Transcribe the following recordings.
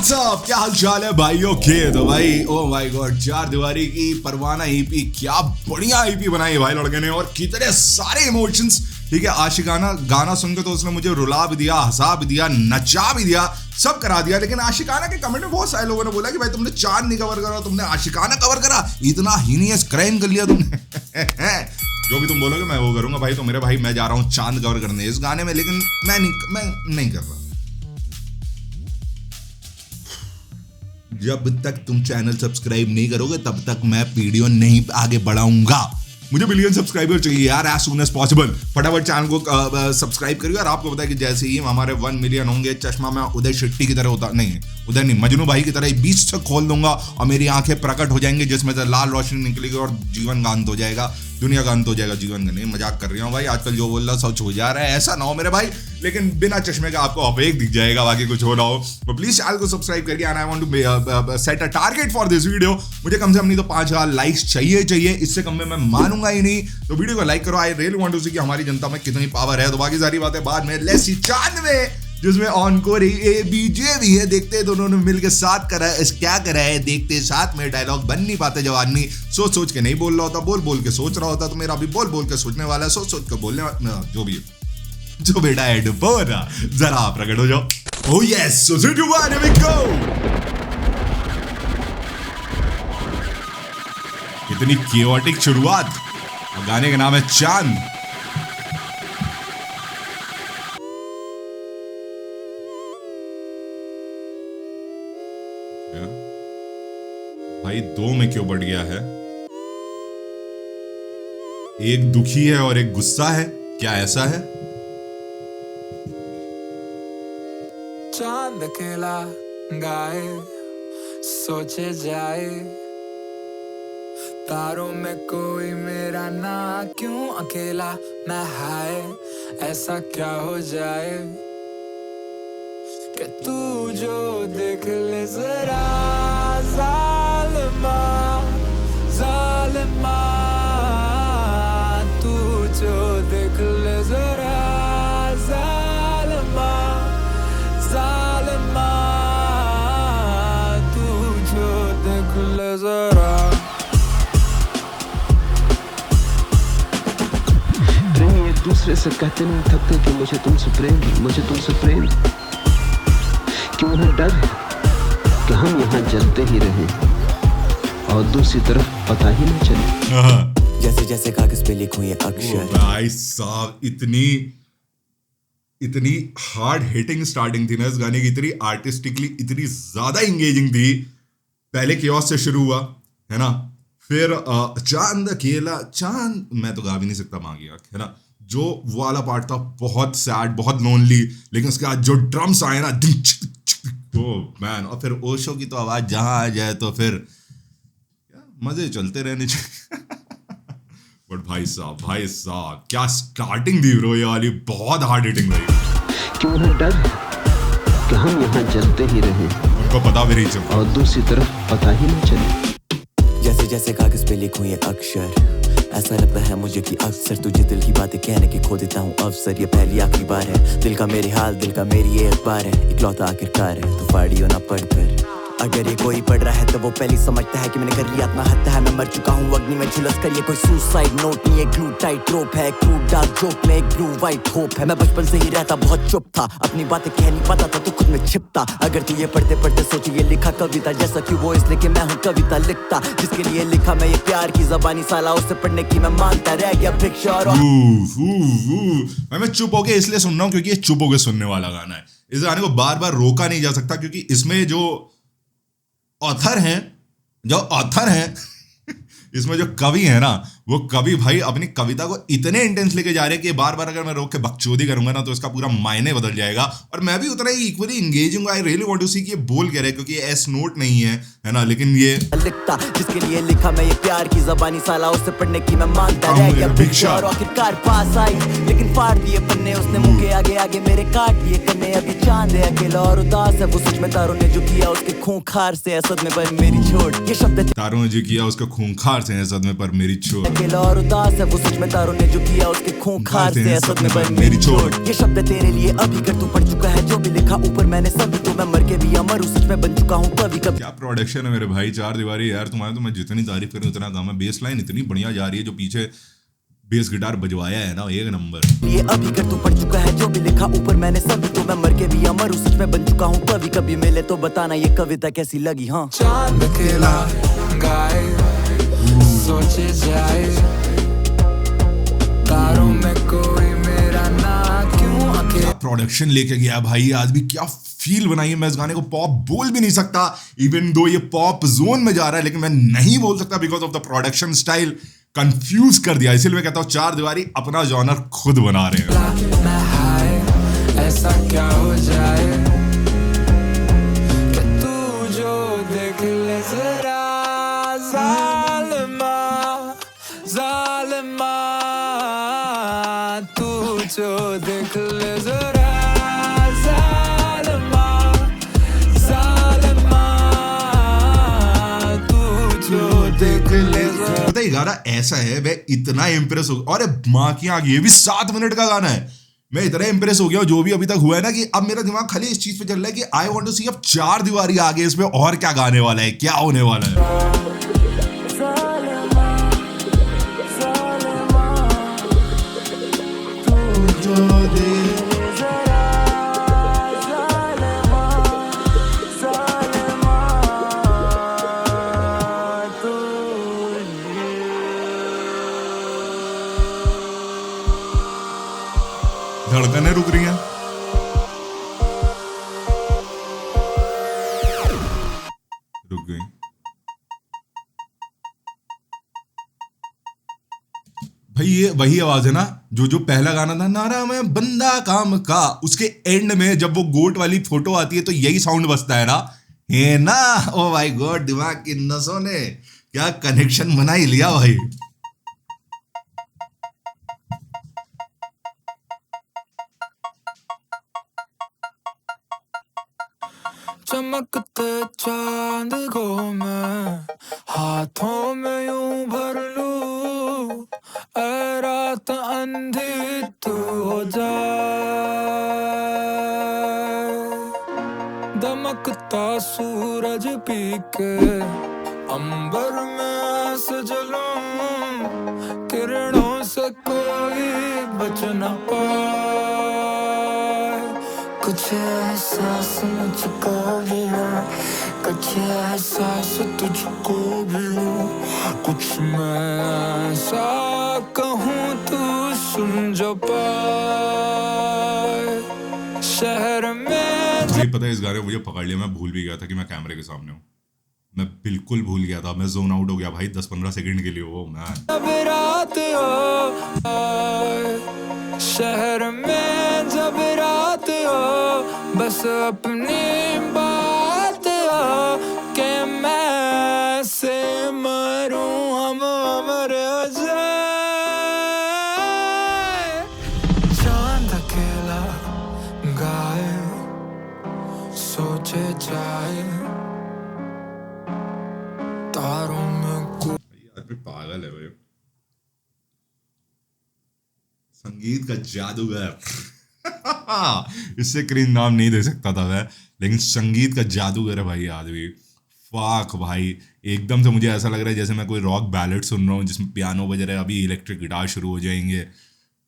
WhatsApp, क्या हाल चाल है भाइयों के। तो भाई ओ माय गॉड, चार दीवारी की परवाना ईपी, क्या बढ़िया ईपी बनाई है भाई लड़के ने, और कितने सारे इमोशंस। ठीक है, आशिकाना गाना सुनकर तो उसने मुझे रुला भी दिया, हंसा भी दिया, नचा भी दिया, सब करा दिया। लेकिन आशिकाना के कमेंट में बहुत सारे लोगों ने बोला कि भाई तुमने चांद नहीं कवर करा, तुमने आशिकाना कवर करा, इतना हीनियस क्राइम कर लिया तुमने। जो भी तुम बोलोगे मैं वो करूंगा भाई। तो मेरे भाई मैं जा रहा हूँ चांद कवर करने इस गाने में, लेकिन मैं नहीं कर रहा। जब तक तुम चैनल सब्सक्राइब नहीं करोगे तब तक मैं वीडियो नहीं आगे बढ़ाऊंगा। मुझे मिलियन सब्सक्राइबर चाहिए यार, एज सून एज पॉसिबल। फटाफट चैनल को सब्सक्राइब करिए। और आपको पता है कि जैसे ही हमारे 1 मिलियन होंगे, चश्मा मैं उदय शेट्टी की तरह होता नहीं, उदय नहीं, मजनू भाई की तरह बीच से खोल दूंगा और मेरी आंखें प्रकट हो जाएंगी, जिसमें से लाल रोशनी निकलेगी और जीवन का अंत हो जाएगा, दुनिया का अंत हो जाएगा। जीवन का नहीं, मजाक कर रहा हूँ भाई। आजकल जो बोल रहा सच हो जा रहा है, ऐसा ना हो मेरे भाई। लेकिन बिना चश्मे का आपको अपेक दिख जाएगा, बाकी कुछ हो ना हो। तो प्लीज चैनल को सब्सक्राइब करिए। And I want to set a target for this video. मुझे कम से कम नहीं तो 5000 लाइक्स चाहिए, इससे कम में मैं मानूंगा ही नहीं। तो वीडियो को लाइक करो। आई रियली वांट टू सी कि हमारी जनता में कितनी पावर है। तो बाकी सारी बातें बाद में। लेट्स सी 94 जिसमें ऑनकोर बीजे भी है। देखते हैं दोनों ने मिलकर साथ करा है, क्या करा है देखते हैं। साथ में डायलॉग बन नहीं पाते जब आदमी सोच के नहीं बोल रहा होता, बोल के सोच रहा होता। तो मेरा भी बोल के सोचने वाला है, सोच के बोलने वाला, जो भी है, जो बेटा है डुबोरा, जरा आप प्रकट हो जाओ। Oh yes, so 3 2 1 here we go. इतनी कियोटिक शुरुआत, गाने का नाम है चांद। भाई 2 में क्यों बढ़ गया है? एक दुखी है और एक गुस्सा है, क्या ऐसा है? चांद अकेला गाए, सोचे जाए, तारों में कोई मेरा ना, क्यों अकेला मैं हाय, ऐसा क्या हो जाए कि तू जो देख ले जरा, जालिमा जालिमा, तू जो देख ले जरा, जालिमा जालिमा, तू जो देख ले जरा। प्रेमी एक दूसरे से कहते नहीं थकते कि मुझे तुमसे प्रेम, क्यों उन्हें डर है कि हम यहाँ जलते ही रहें और दूसरी तरफ पता ही नहीं चले। जैसे जैसे कागज पे लिखूं ये अक्षर। भाई साहब, इतनी हार्ड हिटिंग स्टार्टिंग थी ना इस गाने की, इतनी आर्टिस्टिकली इतनी ज्यादा इंगेजिंग थी। पहले कियोस्क से शुरू हुआ है ना, फिर चांद अकेला, चांद मैं तो गा भी नहीं सकता, मांगी आंख, है ना। जो वो वाला पार्ट था बहुत सैड, बहुत लोनली, लेकिन उसके बाद जो ड्रम्स आए ना, मैन, और फिर ओशो की तो आवाज जहां आ जाए तो फिर मजे चलते रहने चाहिए। बट भाई साहब क्या स्टार्टिंग थी ब्रो, ये वाली बहुत हार्ड हिटिंग रही। क्यों उन्हें डर है कि हम यहाँ जलते ही रहें, उनको पता भी नहीं चलता और दूसरी तरफ पता ही नहीं चले। जैसे जैसे कागज पे लिखूं ये अक्षर, ऐसा लगता है मुझे कि अक्सर तुझे दिल की बातें कहने की खो देता हूँ अवसर। ये पहली आखिरी बार है, दिल का मेरे हाल, दिल का मेरी ये अखबार है, इकलौता आखिरकार है, तो फाड़ियो ना पढ़कर। अगर ये कोई पढ़ रहा है तो वो पहले समझता है कि मैंने कर लिया अपना हत्या है, मैं मर चुका हूँ अग्नि में झुलस कर। ये कोई सुसाइड नोट नहीं है, ग्लू टाइट रोप है, क्रूड डार्क जोक में एक ब्लू वाइट होप है। मैं बचपन से ही रहता बहुत चुप था, अपनी बातें कह नहीं पाता था तो खुद में छिपता। अगर तू ये पढ़ते पढ़ते सोची ये लिखा कविता, जैसा कि वो इसलिए कि मैं हूँ कविता लिखता, जिसके लिए लिखा मैं ये प्यार की जबानी, साला उससे पढ़ने की मैं मांगता रह गया भिक्षा। और मैं चुप हो गया इसलिए सुन रहा हूँ क्योंकि ये चुप हो के सुनने वाला गाना है। इस गाने को बार बार रोका नहीं जा सकता, क्योंकि इसमें जो ऑथर हैं इसमें जो कवि है ना, वो कवि भाई अपनी कविता को इतने इंटेंस लेके जा रहे हैं कि बार बार अगर मैं रोक के बकचोदी करूंगा ना तो इसका पूरा मायने बदल जाएगा। और मैं भी उतना ही equally engaging, I really want to see कि ये बोल क्या रहे, क्योंकि ये एस नोट नहीं है ना, लेकिन ये लिखता, जिसके लिए लिखा मैं ये प्यार की जबानी, साला उससे पढ़ने की मैं मांगता रह गया भिक्षा। और आखिरकार पास आई, लेकिन फाड़ दिए पन्ने उसने, मुंह के आगे मेरे काट दिए कन्ने। अभी चांद है अकेला और उदास है, वो सच में तारों ने जो किया उसके खूंखार से असद में पर मेरी छोड़। ये शब्द तारों ने जो किया उसका खूंखार से असद में पर मेरी छोड़। अकेला और उदास है वो सच में तारों ने जो किया उसके खून खार से असद में बन मेरी चोट। ये शब्द है तेरे लिए अभी कर तू पढ़ चुका है जो भी लिखा ऊपर मैंने सब तो मैं मर के भी अमर हूँ सच में बन चुका हूँ कभी कभी। क्या प्रोडक्शन है मेरे भाई, चार दीवारी यार तुम्हारे, तो मैं जितनी तारीफ करूं उतना कम है। बेस लाइन इतनी बढ़िया जा रही है, जो पीछे बेस गिटार बजवाया है ना, एक नंबर। ये अभी कर तू पढ़ चुका है जो भी लिखा ऊपर मैंने सब तो मैं मर के भी अमर हूँ सच में बन चुका हूँ कभी कभी मिले तो बताना ये कविता कैसी लगी। हाँ चांद अकेला गाए सोचे जाए तारों में कोई मेरा ना क्यों अकेला। प्रोडक्शन लेके गया भाई आज भी, क्या फील बनाई है। मैं इस गाने को पॉप बोल भी नहीं सकता, इवन दो ये पॉप जोन में जा रहा है, लेकिन मैं नहीं बोल सकता because of the production style. Confuse कर दिया, इसीलिए मैं कहता हूँ चार दीवारी अपना जॉनर खुद बना रहे हैं। मैं हाय ऐसा क्या हो जाए कि तू जो देख ले जरा जालिमा जालिमा तू जो देख ले जरा जालिमा जालिमा तू जो देख ले जरा। पता है गाना ऐसा है, मैं इतना इम्प्रेस हो गया। और माँ की आग, ये भी 7 मिनट का गाना है। मैं इतना इम्प्रेस हो गया जो भी अभी तक हुआ है ना, कि अब मेरा दिमाग खाली इस चीज पे चल रहा है कि आई वांट टू सी अब चार दीवारी आगे इसमें और क्या गाने वाला है, क्या होने वाला है। धड़कनें रुक रही हैं। रुक गई। भाई ये वही आवाज है ना जो पहला गाना था, नारा मैं बंदा काम का, उसके एंड में जब वो गोट वाली फोटो आती है तो यही साउंड बजता है ना, है ना। ओ भाई गॉड, दिमाग की नसों ने क्या कनेक्शन बना ही लिया भाई। चमकते चांद को मैं हाथों में यूं भर लूं, ऐ रात अंधी तू हो जाए, दमकता सूरज पी के अंबर में ऐसे जलूं, किरणों से कोई बच न पाए, कुछ एहसास मुझको भी हो, कुछ एहसास तुझको भी हो, कुछ मैं ऐसा कहूँ तू सुन जो पाए, शहर में। मुझे पता है इस गाने को मुझे पकड़ लिया, मैं भूल भी गया था कि मैं कैमरे के सामने हूँ। मैं बिल्कुल भूल गया था, मैं जोन आउट हो गया भाई 10-15 सेकंड के लिए। वो मैन जब रात हो शहर में, जब रात हो बस अपनी बात हो कि मैं से मरूं हम अमर हो जाए, चांद अकेला गाए सोचे जाए तारों में को। आदमी पागल है भाई। संगीत का जादूगर इससे क्रीन नाम नहीं दे सकता था मैं, लेकिन संगीत का जादूगर है भाई आदमी। फाक भाई, एकदम से मुझे ऐसा लग रहा है जैसे मैं कोई रॉक बैलेड सुन रहा हूँ जिसमें पियानो बज रहा है, अभी इलेक्ट्रिक गिटार शुरू हो जाएंगे।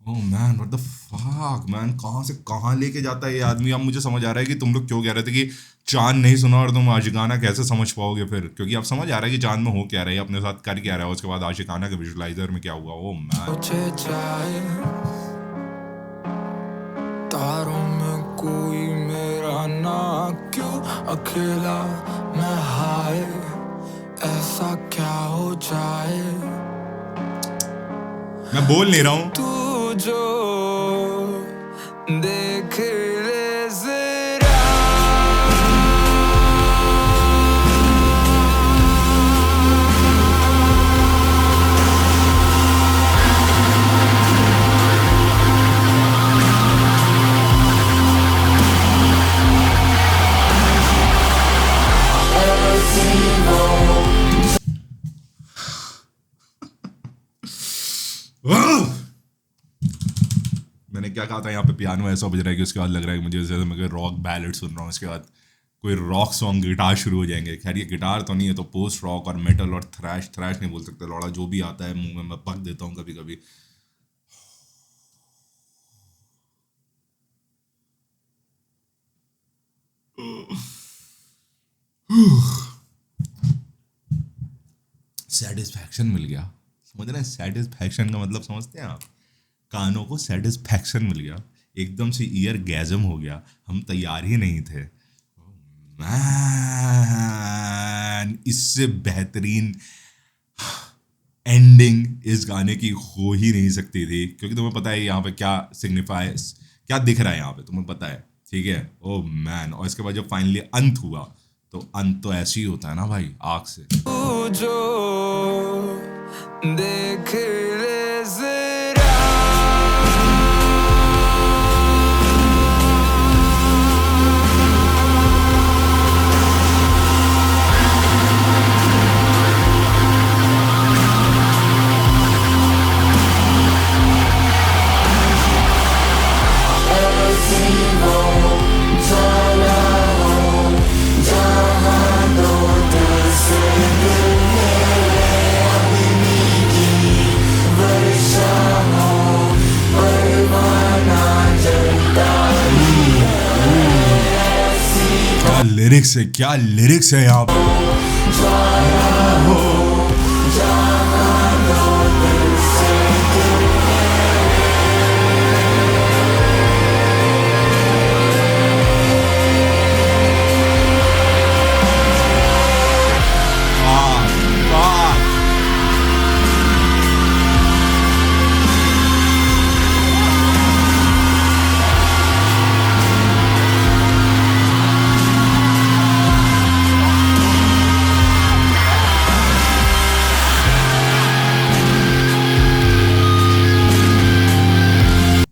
Oh man, what the fuck man, कहाँ से कहाँ लेके जाता है ये आदमी। अब मुझे समझ आ रहा है कि तुम लोग क्यों कह रहे थे कि चांद नहीं सुना और तुम आशिकाना कैसे समझ पाओगे फिर, क्योंकि अब समझ आ रहा है कि चांद में हो क्या रहा है, अपने साथ कर क्या रहा है, उसके बाद आशिकाना के विजुअलाइजर में क्या हुआ। ओह मैन, सोचे जाए तारों में कोई मेरा ना क्यों अकेला मैं हाय ऐसा क्या हो जाए, मैं बोल नहीं रहा हूँ। तू जो देख ले जरा। क्या कहा था, यहाँ पे पियानो ऐसा बज रहा है कि उसके बाद लग रहा है कि मुझे जैसे मैं रॉक बैलेड सुन रहा हूँ, उसके बाद कोई रॉक सॉन्ग गिटार शुरू हो जाएंगे। खैर ये गिटार तो नहीं है, तो पोस्ट रॉक और मेटल और थ्रैश नहीं बोल सकते, लौड़ा जो भी आता है मुंह में मैं पक देता हूँ कभी कभी। सेटिस्फैक्शन मिल गया, समझ रहे हैं? सेटिस्फैक्शन का मतलब समझते हैं आप? कानों को सेटिस्फैक्शन मिल गया, एकदम से ईयर गैजम हो गया, हम तैयार ही नहीं थे। मैन, इससे बेहतरीन एंडिंग इस गाने की हो ही नहीं सकती थी, क्योंकि तुम्हें पता है यहाँ पे क्या सिग्निफाइज, क्या दिख रहा है यहाँ पे, तुम्हें पता है, ठीक है? ओ मैन, और इसके बाद जब फाइनली अंत हुआ, तो अंत तो ऐसे ही होता है ना भाई, आग से। तू जो देख ले जरा, क्या लिरिक्स है यहाँ पे।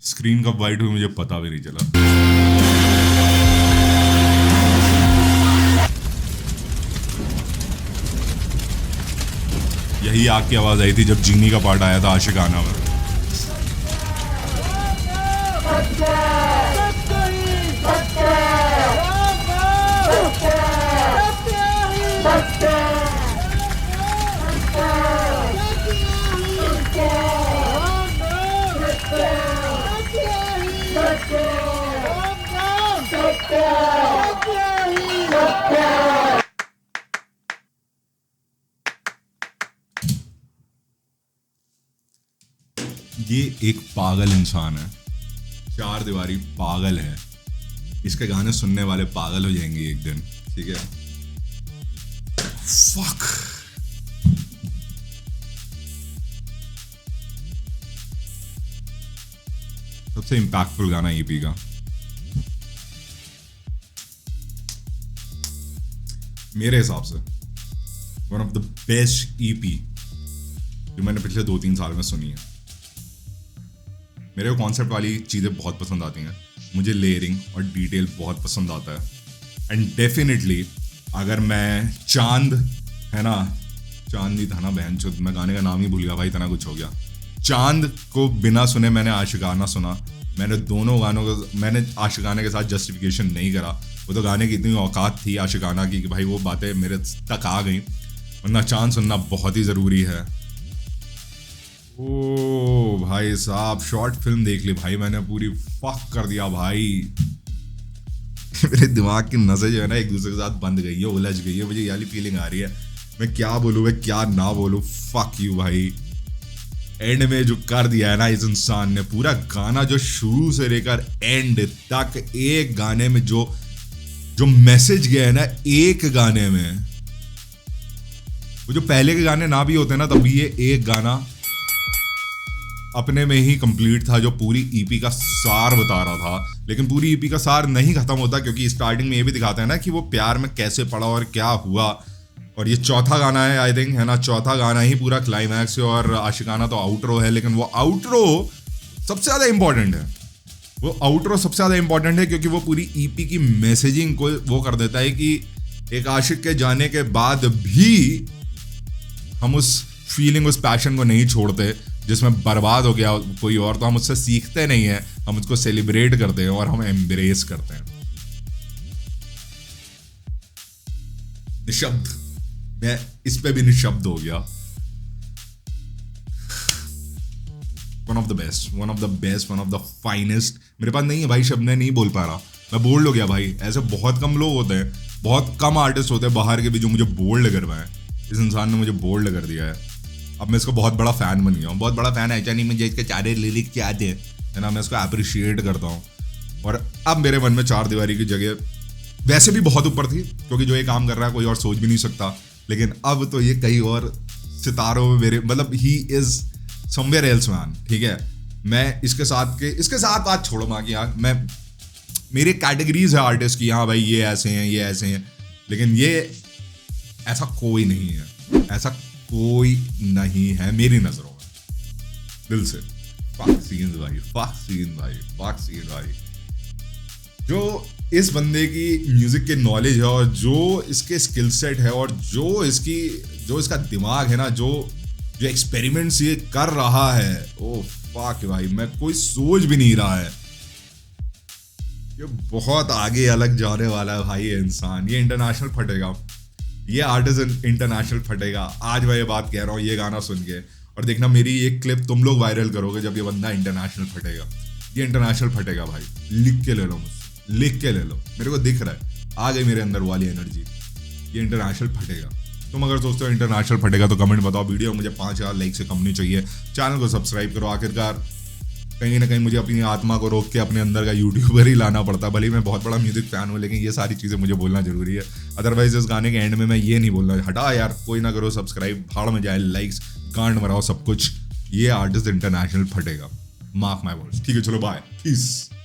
स्क्रीन कब वाइट हुई मुझे पता भी नहीं चला। यही आग की आवाज आई थी जब जीनी का पार्ट आया था आशिकाना में। ये एक पागल इंसान है, चार दीवारी पागल है, इसके गाने सुनने वाले पागल हो जाएंगे एक दिन, ठीक है? फक। सबसे इंपैक्टफुल गाना ईपी का मेरे हिसाब से one of the best EP जो मैंने पिछले 2-3 साल में सुनी है। मेरे को कॉन्सेप्ट वाली चीज़ें बहुत पसंद आती हैं, मुझे लेयरिंग और डिटेल बहुत पसंद आता है। एंड डेफिनेटली अगर मैं चांद है ना, चांद नहीं था ना बहन चोद, मैं गाने का नाम ही भूल गया भाई, इतना कुछ हो गया। चांद को बिना सुने मैंने आशिकाना सुना। मैंने दोनों गानों को, मैंने आशिकाना के साथ जस्टिफिकेशन नहीं करा, वो तो गाने की इतनी औकात थी आशिकाना की कि भाई वो बातें मेरे तक आ गई, वरना चांद सुनना बहुत ही ज़रूरी है। ओ भाई साहब, शॉर्ट फिल्म देख ली भाई मैंने पूरी, फक कर दिया भाई। मेरे दिमाग की नसें जो है ना एक दूसरे के साथ बंद गई है, उलझ गई है, मुझे ये वाली फीलिंग आ रही है मैं क्या बोलूँ मैं क्या ना बोलूँ। फक यू भाई। एंड में जो कर दिया है ना इस इंसान ने, पूरा गाना जो शुरू से लेकर एंड तक एक गाने में जो मैसेज गया है ना एक गाने में, वो जो पहले के गाने ना भी होते ना तब भी ये एक गाना अपने में ही कंप्लीट था जो पूरी ईपी का सार बता रहा था। लेकिन पूरी ईपी का सार नहीं खत्म होता, क्योंकि स्टार्टिंग में ये भी दिखाते हैं ना कि वो प्यार में कैसे पड़ा और क्या हुआ। और ये चौथा गाना है आई थिंक, है ना, चौथा गाना ही पूरा क्लाइमैक्स है, और आशिकाना तो आउटरो है। लेकिन वो आउटरो सबसे ज़्यादा इंपॉर्टेंट है, वो आउटरो सबसे ज़्यादा इंपॉर्टेंट है, क्योंकि वो पूरी ईपी की मैसेजिंग को वो कर देता है कि एक आशिक के जाने के बाद भी हम उस फीलिंग, उस पैशन को नहीं छोड़ते जिसमें बर्बाद हो गया कोई और, तो हम उससे सीखते नहीं हैं, हम उसको सेलिब्रेट करते हैं और हम एम्ब्रेस करते हैं। निशब्द, मैं इस पे भी निशब्द हो गया। One of the best, one of the best, one of the finest. मेरे पास नहीं है भाई शब्द, मैं नहीं बोल पा रहा, मैं बोल्ड हो गया भाई। ऐसे बहुत कम लोग होते हैं, बहुत कम आर्टिस्ट होते हैं बाहर के भी जो मुझे बोल्ड कर पाए। इस इंसान ने मुझे बोल्ड कर दिया है। अब मैं इसको बहुत बड़ा फैन बन गया हूँ। बहुत बड़ा फैन ऐसा नहीं, मुझे इसके सारे लिरिक्स याद है ना, मैं इसको अप्रिशिएट करता हूँ। और अब मेरे मन में चार दीवारी की जगह वैसे भी बहुत ऊपर थी, क्योंकि जो ये काम कर रहा है कोई और सोच भी नहीं सकता। लेकिन अब तो ये कई और सितारों में मेरे, मतलब he is somewhere else man. ठीक है, मैं इसके साथ बात छोड़ो माँ की यार, मैं मेरी कैटेगरीज है आर्टिस्ट की, हाँ भाई ये ऐसे हैं, ये ऐसे हैं, लेकिन ये ऐसा कोई नहीं है, ऐसा कोई नहीं है मेरी नजरों में। दिल से फक सीन भाई, फक सीन भाई, फक सीन भाई। जो इस बंदे की म्यूजिक के नॉलेज है और जो इसके स्किल सेट है और जो इसका दिमाग है ना, जो एक्सपेरिमेंट्स ये कर रहा है, ओ फक भाई, मैं कोई सोच भी नहीं रहा है। ये बहुत आगे अलग जाने वाला है भाई ये इंसान। ये इंटरनेशनल फटेगा, ये आर्टिस्ट इंटरनेशनल फटेगा। आज मैं ये बात कह रहा हूँ ये गाना सुन के, और देखना मेरी ये क्लिप तुम लोग वायरल करोगे जब ये बंदा इंटरनेशनल फटेगा। ये इंटरनेशनल फटेगा भाई, लिख के ले लो मुझसे, लिख के ले लो, मेरे को दिख रहा है, आ गई मेरे अंदर वाली एनर्जी। ये इंटरनेशनल फटेगा। तुम अगर सोचते हो इंटरनेशनल फटेगा तो कमेंट बताओ। वीडियो मुझे 5000 लाइक से कम नहीं चाहिए। चैनल को सब्सक्राइब करो। आखिरकार कहीं ना कहीं मुझे अपनी आत्मा को रोक के अपने अंदर का यूट्यूबर ही लाना पड़ता। भले ही मैं बहुत बड़ा म्यूजिक फैन हूँ, लेकिन ये सारी चीज़ें मुझे बोलना जरूरी है। अदरवाइज इस गाने के एंड में मैं ये नहीं बोलना, हटा यार कोई ना करो सब्सक्राइब, भाड़ में जाए, लाइक्स गांड मराओ सब कुछ। ये आर्टिस्ट इंटरनेशनल फटेगा, मार्क माय वर्ड्स। ठीक है, चलो बाय, पीस।